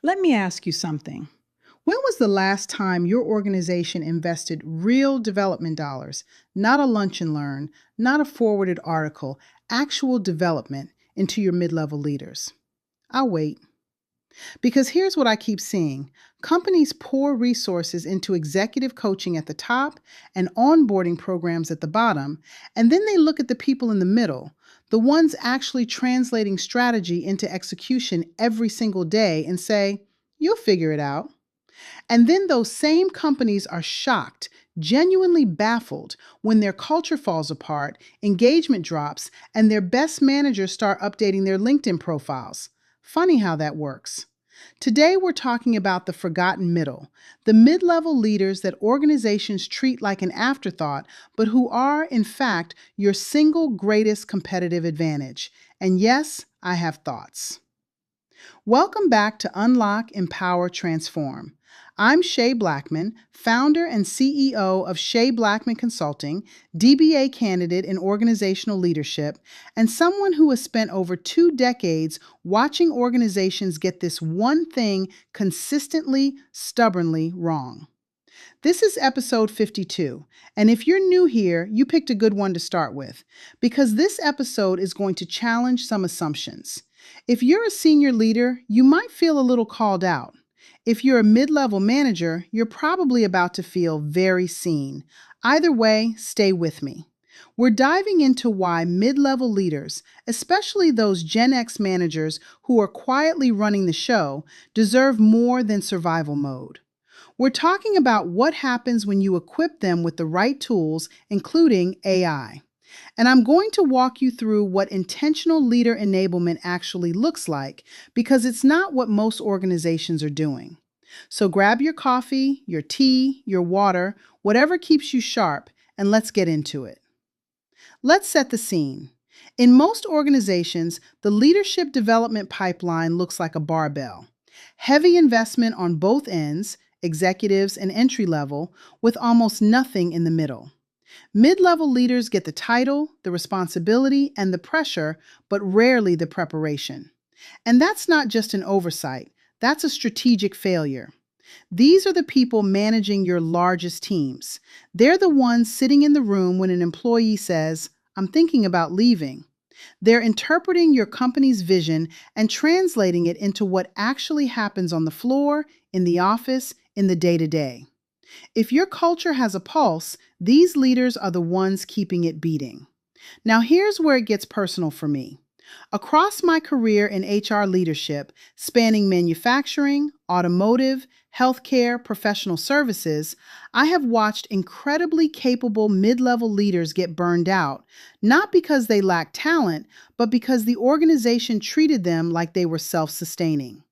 Let me ask you something. When was the last time your organization invested real development dollars, not a lunch and learn, not a forwarded article, actual development into your mid level leaders? I'll wait. Because here's what I keep seeing: companies pour resources into executive coaching at the top and onboarding programs at the bottom, and then they look at the people in the middle, the ones actually translating strategy into execution every single day, and say, "You'll figure it out." And then those same companies are shocked, genuinely baffled, when their culture falls apart, engagement drops, and their best managers start updating their LinkedIn profiles. Funny how that works. Today, we're talking about the forgotten middle, the mid level leaders that organizations treat like an afterthought, but who are, in fact, your single greatest competitive advantage. And yes, I have thoughts. Welcome back to Unlock, Empower, Transform. I'm Shay Blackmon, founder and CEO of Shay Blackmon Consulting, DBA candidate in organizational leadership, and someone who has spent over 2 decades watching organizations get this one thing consistently, stubbornly wrong. This is episode 52, and if you're new here, you picked a good one to start with, because this episode is going to challenge some assumptions. If you're a senior leader, you might feel a little called out. If you're a mid-level manager, you're probably about to feel very seen. Either way, stay with me. We're diving into why mid-level leaders, especially those Gen X managers who are quietly running the show, deserve more than survival mode. We're talking about what happens when you equip them with the right tools, including AI. And I'm going to walk you through what intentional leader enablement actually looks like, because it's not what most organizations are doing. So grab your coffee, your tea, your water, whatever keeps you sharp, and let's get into it. Let's set the scene. In most organizations, the leadership development pipeline looks like a barbell. Heavy investment on both ends, executives and entry level, with almost nothing in the middle. Mid-level leaders get the title, the responsibility, and the pressure, but rarely the preparation. And that's not just an oversight, that's a strategic failure. These are the people managing your largest teams. They're the ones sitting in the room when an employee says, "I'm thinking about leaving." They're interpreting your company's vision and translating it into what actually happens on the floor, in the office, in the day-to-day. If your culture has a pulse, these leaders are the ones keeping it beating. Now, here's where it gets personal for me. Across my career in HR leadership, spanning manufacturing, automotive, healthcare, professional services, I have watched incredibly capable mid-level leaders get burned out, not because they lacked talent, but because the organization treated them like they were self-sustaining.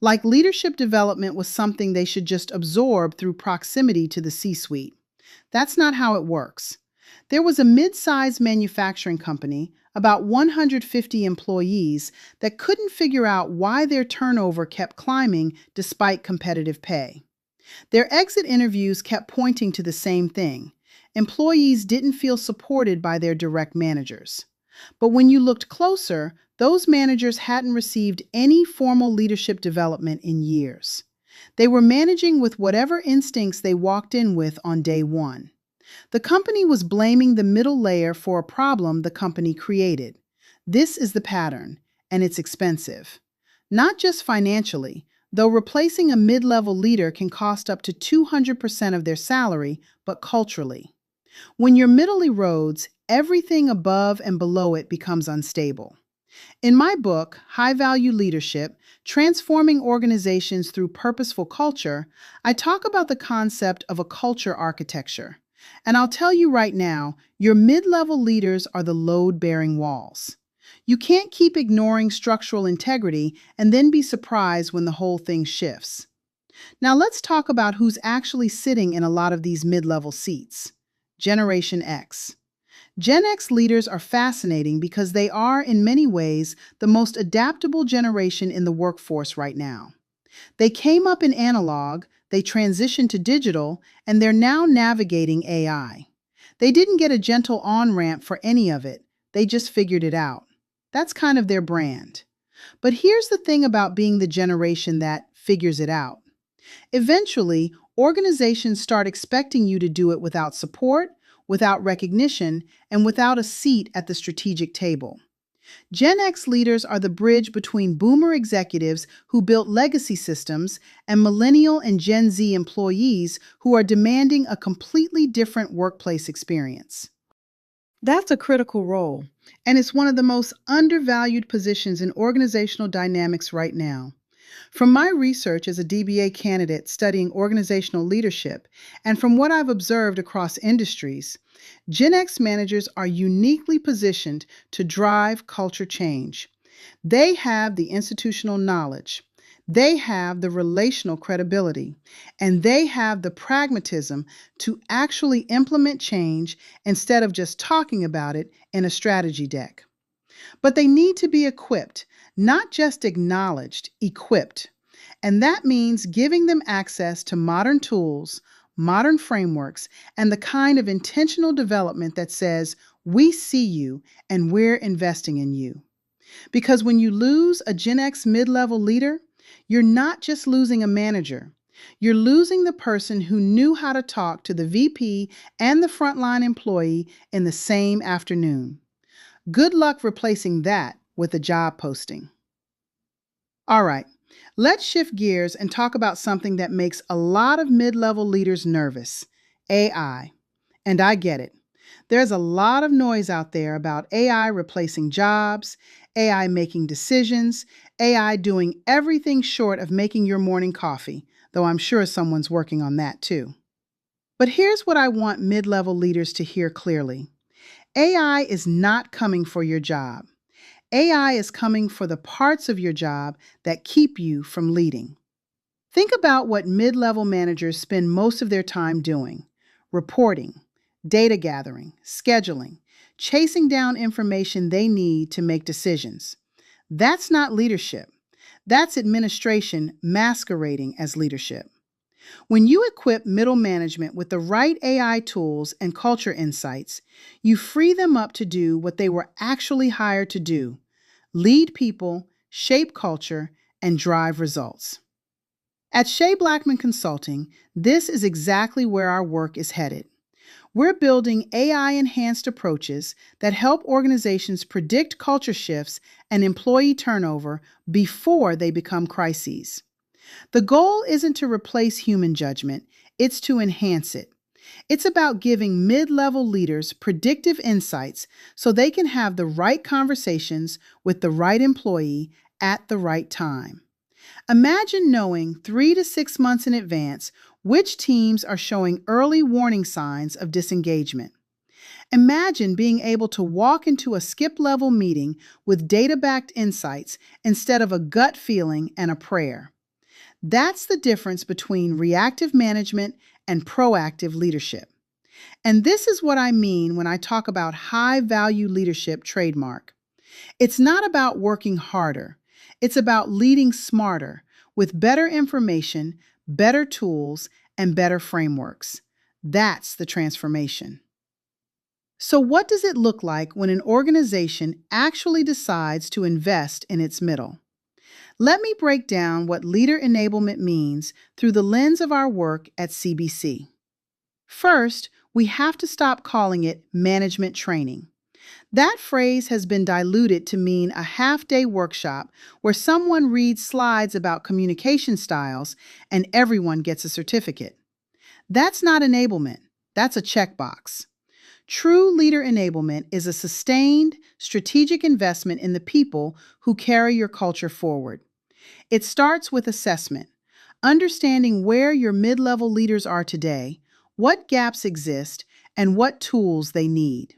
Like leadership development was something they should just absorb through proximity to the C-suite. That's not how it works. There was a mid-sized manufacturing company, about 150 employees, that couldn't figure out why their turnover kept climbing despite competitive pay. Their exit interviews kept pointing to the same thing. Employees didn't feel supported by their direct managers. But when you looked closer, those managers hadn't received any formal leadership development in years. They were managing with whatever instincts they walked in with on day one. The company was blaming the middle layer for a problem the company created. This is the pattern, and it's expensive. Not just financially, though replacing a mid-level leader can cost up to 200% of their salary, but culturally. When your middle erodes, everything above and below it becomes unstable. In my book, High Value Leadership, Transforming Organizations Through Purposeful Culture, I talk about the concept of a culture architecture. And I'll tell you right now, your mid-level leaders are the load-bearing walls. You can't keep ignoring structural integrity and then be surprised when the whole thing shifts. Now let's talk about who's actually sitting in a lot of these mid-level seats. Generation X. Gen X leaders are fascinating because they are, in many ways, the most adaptable generation in the workforce right now. They came up in analog, they transitioned to digital, and they're now navigating AI. They didn't get a gentle on-ramp for any of it, they just figured it out. That's kind of their brand. But here's the thing about being the generation that figures it out. Eventually, organizations start expecting you to do it without support, without recognition, and without a seat at the strategic table. Gen X leaders are the bridge between boomer executives who built legacy systems and millennial and Gen Z employees who are demanding a completely different workplace experience. That's a critical role, and it's one of the most undervalued positions in organizational dynamics right now. From my research as a DBA candidate studying organizational leadership, and from what I've observed across industries, Gen X managers are uniquely positioned to drive culture change. They have the institutional knowledge, they have the relational credibility, and they have the pragmatism to actually implement change instead of just talking about it in a strategy deck. But they need to be equipped, not just acknowledged, equipped. And that means giving them access to modern tools, modern frameworks, and the kind of intentional development that says, we see you and we're investing in you. Because when you lose a Gen X mid-level leader, you're not just losing a manager. You're losing the person who knew how to talk to the VP and the frontline employee in the same afternoon. Good luck replacing that with a job posting. All right, let's shift gears and talk about something that makes a lot of mid-level leaders nervous: AI. And I get it. There's a lot of noise out there about AI replacing jobs, AI making decisions, AI doing everything short of making your morning coffee, though I'm sure someone's working on that too. But here's what I want mid-level leaders to hear clearly. AI is not coming for your job. AI is coming for the parts of your job that keep you from leading. Think about what mid-level managers spend most of their time doing: reporting, data gathering, scheduling, chasing down information they need to make decisions. That's not leadership. That's administration masquerading as leadership. When you equip middle management with the right AI tools and culture insights, you free them up to do what they were actually hired to do: lead people, shape culture, and drive results. At Shea Blackmon Consulting, this is exactly where our work is headed. We're building AI-enhanced approaches that help organizations predict culture shifts and employee turnover before they become crises. The goal isn't to replace human judgment, it's to enhance it. It's about giving mid-level leaders predictive insights so they can have the right conversations with the right employee at the right time. Imagine knowing 3 to 6 months in advance which teams are showing early warning signs of disengagement. Imagine being able to walk into a skip-level meeting with data-backed insights instead of a gut feeling and a prayer. That's the difference between reactive management and proactive leadership. And this is what I mean when I talk about high-value leadership trademark. It's not about working harder. It's about leading smarter, with better information, better tools, and better frameworks. That's the transformation. So what does it look like when an organization actually decides to invest in its middle? Let me break down what leader enablement means through the lens of our work at CBC. First, we have to stop calling it management training. That phrase has been diluted to mean a half-day workshop where someone reads slides about communication styles and everyone gets a certificate. That's not enablement. That's a checkbox. True leader enablement is a sustained, strategic investment in the people who carry your culture forward. It starts with assessment, understanding where your mid-level leaders are today, what gaps exist, and what tools they need.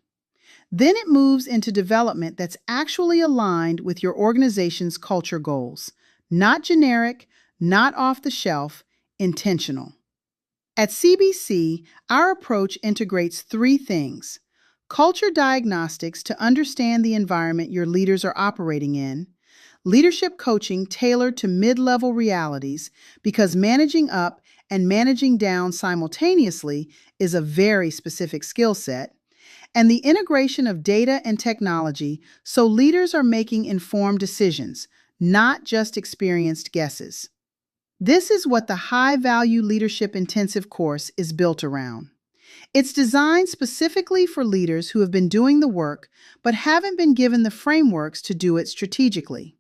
Then it moves into development that's actually aligned with your organization's culture goals. Not generic, not off the shelf, intentional. At CBC, our approach integrates 3 things: culture diagnostics to understand the environment your leaders are operating in, leadership coaching tailored to mid-level realities, because managing up and managing down simultaneously is a very specific skill set, and the integration of data and technology so leaders are making informed decisions, not just experienced guesses. This is what the High Value Leadership Intensive course is built around. It's designed specifically for leaders who have been doing the work but haven't been given the frameworks to do it strategically.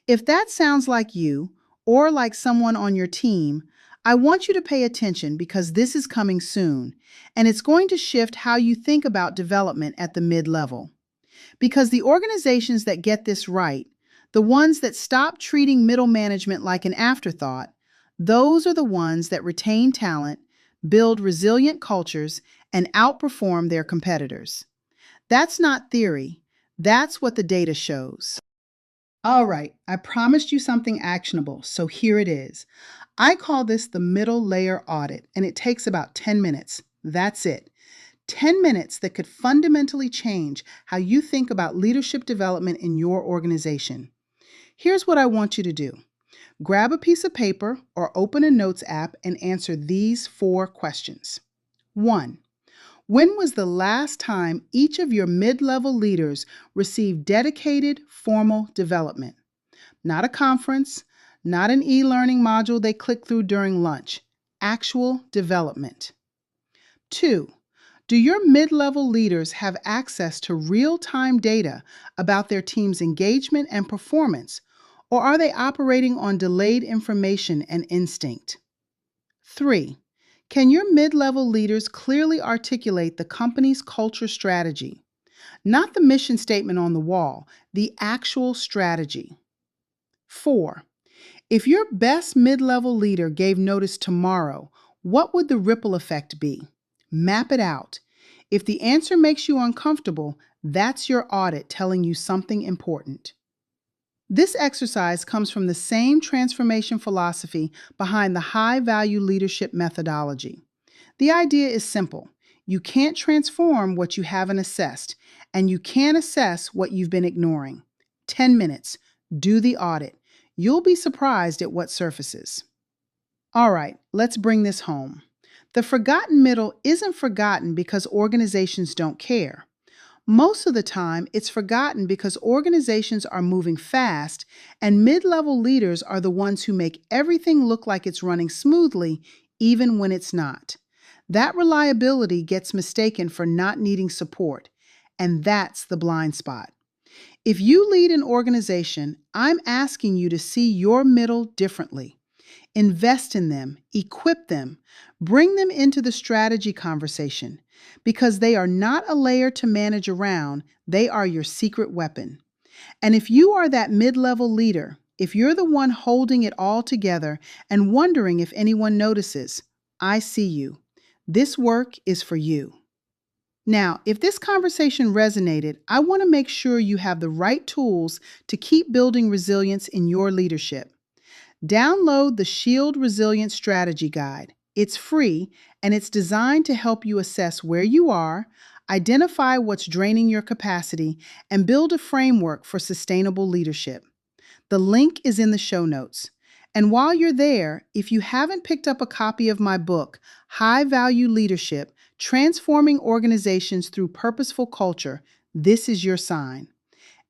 If that sounds like you or like someone on your team, I want you to pay attention because this is coming soon, and it's going to shift how you think about development at the mid-level. Because the organizations that get this right, the ones that stop treating middle management like an afterthought, those are the ones that retain talent, build resilient cultures, and outperform their competitors. That's not theory. That's what the data shows. All right, I promised you something actionable, so here it is. I call this the middle layer audit, and it takes about 10 minutes. That's it. 10 minutes that could fundamentally change how you think about leadership development in your organization. Here's what I want you to do. Grab a piece of paper or open a notes app and answer these 4 questions. 1. When was the last time each of your mid-level leaders received dedicated, formal development? Not a conference, not an e-learning module they click through during lunch. Actual development. 2. Do your mid-level leaders have access to real-time data about their team's engagement and performance, or are they operating on delayed information and instinct? 3. Can your mid-level leaders clearly articulate the company's culture strategy? Not the mission statement on the wall, the actual strategy. 4. If your best mid-level leader gave notice tomorrow, what would the ripple effect be? Map it out. If the answer makes you uncomfortable, that's your audit telling you something important. This exercise comes from the same transformation philosophy behind the high-value leadership methodology. The idea is simple. You can't transform what you haven't assessed, and you can't assess what you've been ignoring. 10 minutes. Do the audit. You'll be surprised at what surfaces. All right, let's bring this home. The forgotten middle isn't forgotten because organizations don't care. Most of the time, it's forgotten because organizations are moving fast, and mid-level leaders are the ones who make everything look like it's running smoothly, even when it's not. That reliability gets mistaken for not needing support, and that's the blind spot. If you lead an organization, I'm asking you to see your middle differently. Invest in them, equip them, bring them into the strategy conversation, because they are not a layer to manage around, they are your secret weapon. And if you are that mid-level leader, if you're the one holding it all together and wondering if anyone notices, I see you. This work is for you. Now, if this conversation resonated, I want to make sure you have the right tools to keep building resilience in your leadership. Download the Shield Resilience Strategy Guide. It's free, and it's designed to help you assess where you are, identify what's draining your capacity, and build a framework for sustainable leadership. The link is in the show notes. And while you're there, if you haven't picked up a copy of my book, High Value Leadership, Transforming Organizations Through Purposeful Culture, this is your sign.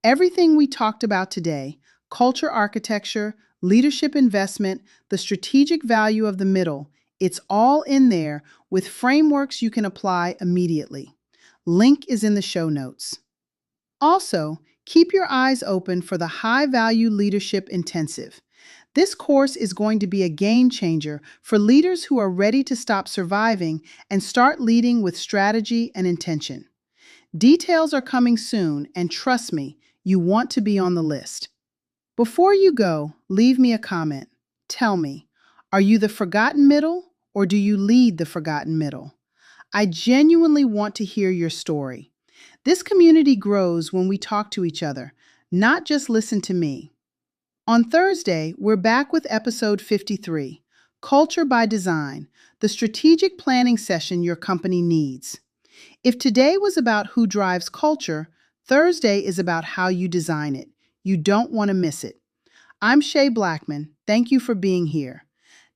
Everything we talked about today, culture architecture, leadership investment, the strategic value of the middle, it's all in there with frameworks you can apply immediately. Link is in the show notes. Also, keep your eyes open for the High Value Leadership Intensive. This course is going to be a game changer for leaders who are ready to stop surviving and start leading with strategy and intention. Details are coming soon, and trust me, you want to be on the list. Before you go, leave me a comment. Tell me, are you the forgotten middle or do you lead the forgotten middle? I genuinely want to hear your story. This community grows when we talk to each other, not just listen to me. On Thursday, we're back with episode 53, Culture by Design, the strategic planning session your company needs. If today was about who drives culture, Thursday is about how you design it. You don't want to miss it. I'm Shay Blackmon. Thank you for being here.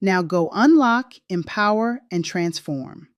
Now go unlock, empower, and transform.